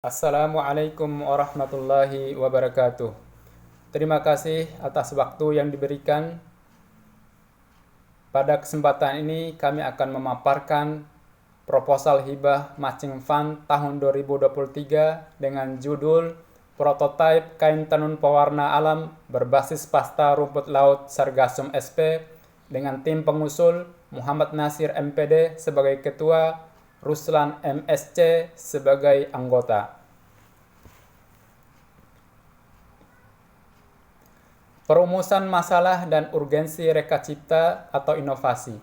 Assalamualaikum warahmatullahi wabarakatuh. Terima kasih atas waktu yang diberikan. Pada kesempatan ini kami akan memaparkan proposal hibah matching fund tahun 2023 dengan judul Prototipe Kain Tenun Pewarna Alam berbasis pasta rumput laut Sargassum SP dengan tim pengusul Muhammad Nasir MPD sebagai ketua, Ruslan MSC sebagai anggota. Perumusan masalah dan urgensi reka cipta atau inovasi.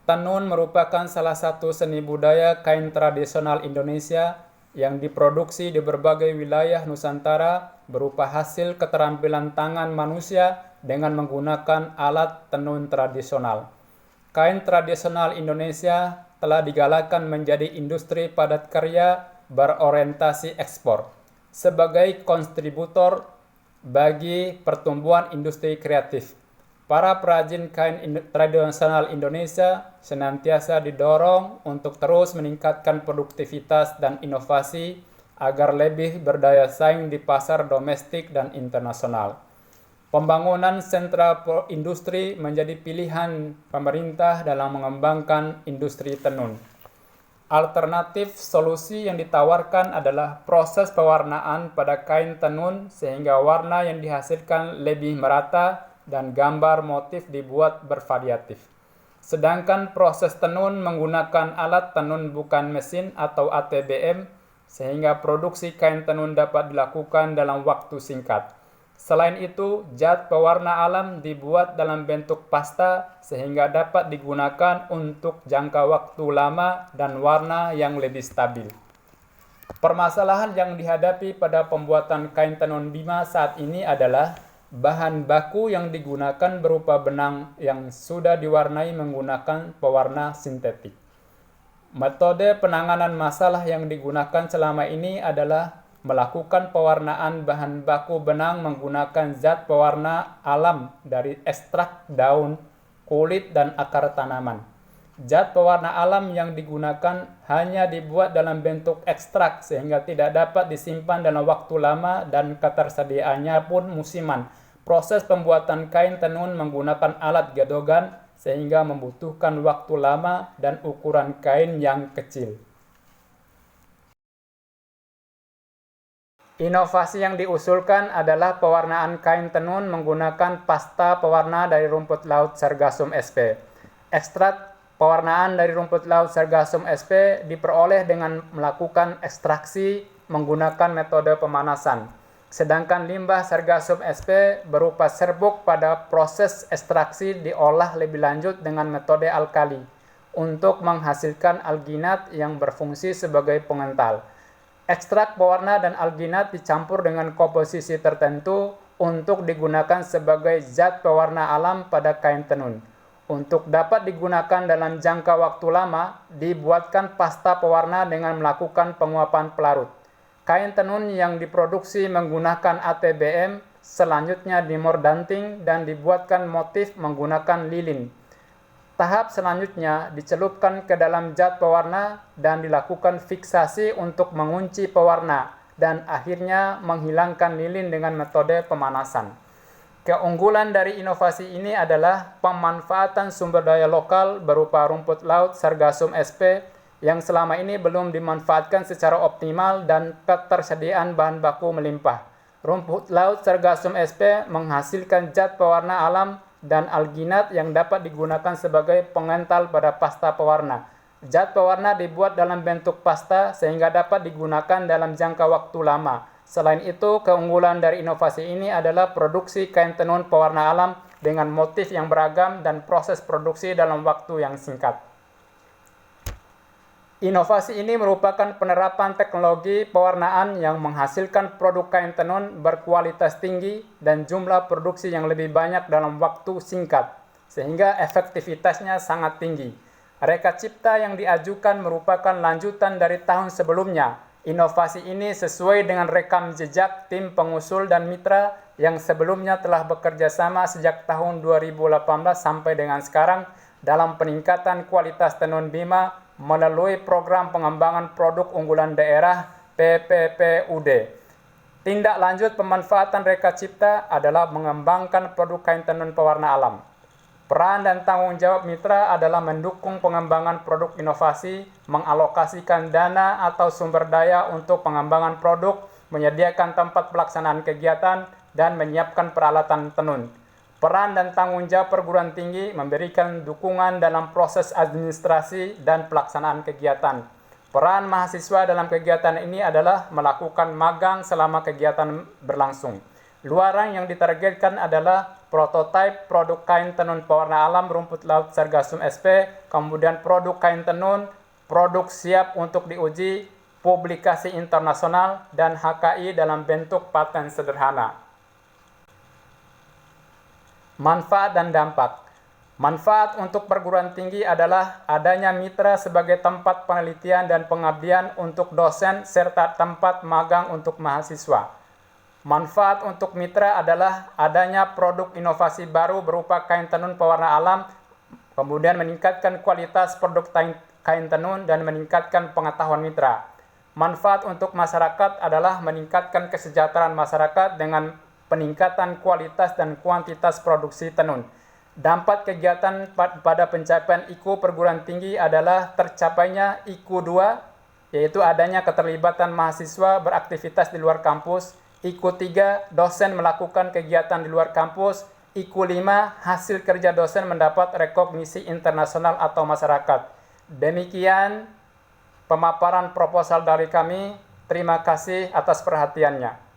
Tenun merupakan salah satu seni budaya kain tradisional Indonesia yang diproduksi di berbagai wilayah Nusantara berupa hasil keterampilan tangan manusia dengan menggunakan alat tenun tradisional. Kain tradisional Indonesia telah digalakkan menjadi industri padat karya berorientasi ekspor sebagai kontributor bagi pertumbuhan industri kreatif. Para perajin kain tradisional Indonesia senantiasa didorong untuk terus meningkatkan produktivitas dan inovasi agar lebih berdaya saing di pasar domestik dan internasional. Pembangunan sentra industri menjadi pilihan pemerintah dalam mengembangkan industri tenun. Alternatif solusi yang ditawarkan adalah proses pewarnaan pada kain tenun sehingga warna yang dihasilkan lebih merata dan gambar motif dibuat bervariatif. Sedangkan proses tenun menggunakan alat tenun bukan mesin atau ATBM sehingga produksi kain tenun dapat dilakukan dalam waktu singkat. Selain itu, zat pewarna alam dibuat dalam bentuk pasta sehingga dapat digunakan untuk jangka waktu lama dan warna yang lebih stabil. Permasalahan yang dihadapi pada pembuatan kain tenun Bima saat ini adalah bahan baku yang digunakan berupa benang yang sudah diwarnai menggunakan pewarna sintetik. Metode penanganan masalah yang digunakan selama ini adalah melakukan pewarnaan bahan baku benang menggunakan zat pewarna alam dari ekstrak daun, kulit, dan akar tanaman. Zat pewarna alam yang digunakan hanya dibuat dalam bentuk ekstrak sehingga tidak dapat disimpan dalam waktu lama dan ketersediaannya pun musiman. Proses pembuatan kain tenun menggunakan alat gadogan sehingga membutuhkan waktu lama dan ukuran kain yang kecil. Inovasi yang diusulkan adalah pewarnaan kain tenun menggunakan pasta pewarna dari rumput laut Sargassum SP. Ekstrak pewarnaan dari rumput laut Sargassum SP diperoleh dengan melakukan ekstraksi menggunakan metode pemanasan. Sedangkan limbah Sargassum SP berupa serbuk pada proses ekstraksi diolah lebih lanjut dengan metode alkali untuk menghasilkan alginat yang berfungsi sebagai pengental. Ekstrak pewarna dan alginat dicampur dengan komposisi tertentu untuk digunakan sebagai zat pewarna alam pada kain tenun. Untuk dapat digunakan dalam jangka waktu lama, dibuatkan pasta pewarna dengan melakukan penguapan pelarut. Kain tenun yang diproduksi menggunakan ATBM selanjutnya dimordanting dan dibuatkan motif menggunakan lilin. Tahap selanjutnya dicelupkan ke dalam zat pewarna dan dilakukan fiksasi untuk mengunci pewarna dan akhirnya menghilangkan lilin dengan metode pemanasan. Keunggulan dari inovasi ini adalah pemanfaatan sumber daya lokal berupa rumput laut Sargassum SP yang selama ini belum dimanfaatkan secara optimal dan ketersediaan bahan baku melimpah. Rumput laut Sargassum SP menghasilkan zat pewarna alam dan alginat yang dapat digunakan sebagai pengental pada pasta pewarna. Zat pewarna dibuat dalam bentuk pasta sehingga dapat digunakan dalam jangka waktu lama. Selain itu, keunggulan dari inovasi ini adalah produksi kain tenun pewarna alam dengan motif yang beragam dan proses produksi dalam waktu yang singkat. Inovasi ini merupakan penerapan teknologi pewarnaan yang menghasilkan produk kain tenun berkualitas tinggi dan jumlah produksi yang lebih banyak dalam waktu singkat, sehingga efektivitasnya sangat tinggi. Reka cipta yang diajukan merupakan lanjutan dari tahun sebelumnya. Inovasi ini sesuai dengan rekam jejak tim pengusul dan mitra yang sebelumnya telah bekerja sama sejak tahun 2018 sampai dengan sekarang dalam peningkatan kualitas tenun Bima melalui program pengembangan produk unggulan daerah PPPUD. Tindak lanjut pemanfaatan reka cipta adalah mengembangkan produk kain tenun pewarna alam. Peran dan tanggung jawab mitra adalah mendukung pengembangan produk inovasi, mengalokasikan dana atau sumber daya untuk pengembangan produk, menyediakan tempat pelaksanaan kegiatan, dan menyiapkan peralatan tenun. Peran dan tanggung jawab perguruan tinggi memberikan dukungan dalam proses administrasi dan pelaksanaan kegiatan. Peran mahasiswa dalam kegiatan ini adalah melakukan magang selama kegiatan berlangsung. Luaran yang ditargetkan adalah prototipe produk kain tenun pewarna alam rumput laut Sargassum sp, kemudian produk kain tenun, produk siap untuk diuji, publikasi internasional, dan HKI dalam bentuk paten sederhana. Manfaat dan dampak. Manfaat untuk perguruan tinggi adalah adanya mitra sebagai tempat penelitian dan pengabdian untuk dosen serta tempat magang untuk mahasiswa. Manfaat untuk mitra adalah adanya produk inovasi baru berupa kain tenun pewarna alam, kemudian meningkatkan kualitas produk kain tenun dan meningkatkan pengetahuan mitra. Manfaat untuk masyarakat adalah meningkatkan kesejahteraan masyarakat dengan peningkatan kualitas dan kuantitas produksi tenun. Dampak kegiatan pada pencapaian IKU perguruan tinggi adalah tercapainya IKU 2, yaitu adanya keterlibatan mahasiswa beraktivitas di luar kampus. IKU 3, dosen melakukan kegiatan di luar kampus. IKU 5, hasil kerja dosen mendapat rekognisi internasional atau masyarakat. Demikian pemaparan proposal dari kami. Terima kasih atas perhatiannya.